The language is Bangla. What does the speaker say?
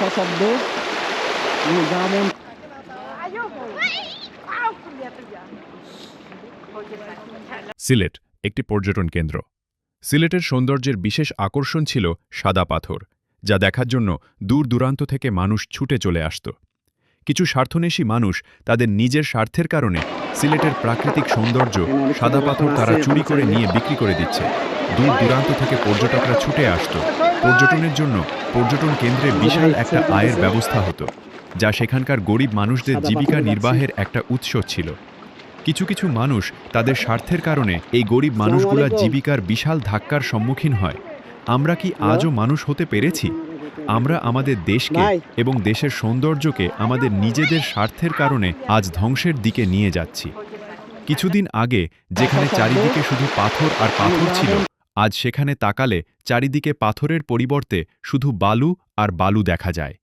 সশব্দ গ্রাম সিলেট একটি পর্যটন কেন্দ্র। সিলেটের সৌন্দর্যের বিশেষ আকর্ষণ ছিল সাদা পাথর, যা দেখার জন্য দূর দূরান্ত থেকে মানুষ ছুটে চলে আসত। কিছু স্বার্থন্বেষী মানুষ তাদের নিজের স্বার্থের কারণে সিলেটের প্রাকৃতিক সৌন্দর্য সাদা পাথর তারা চুরি করে নিয়ে বিক্রি করে দিচ্ছে। দূর দূরান্ত থেকে পর্যটকরা ছুটে আসত। পর্যটনের জন্য পর্যটন কেন্দ্রে বিশাল একটা আয়ের ব্যবস্থা হতো, যা সেখানকার গরিব মানুষদের জীবিকা নির্বাহের একটা উৎস ছিল। কিছু কিছু মানুষ তাদের স্বার্থের কারণে এই গরিব মানুষগুলার জীবিকার বিশাল ধাক্কার সম্মুখীন হয়। আমরা কি আজও মানুষ হতে পেরেছি? আমরা আমাদের দেশকে এবং দেশের সৌন্দর্যকে আমাদের নিজেদের স্বার্থের কারণে আজ ধ্বংসের দিকে নিয়ে যাচ্ছি। কিছুদিন আগে যেখানে চারিদিকে শুধু পাথর আর পাথর ছিল, আজ সেখানে তাকালে চারিদিকে পাথরের পরিবর্তে শুধু বালু আর বালু দেখা যায়।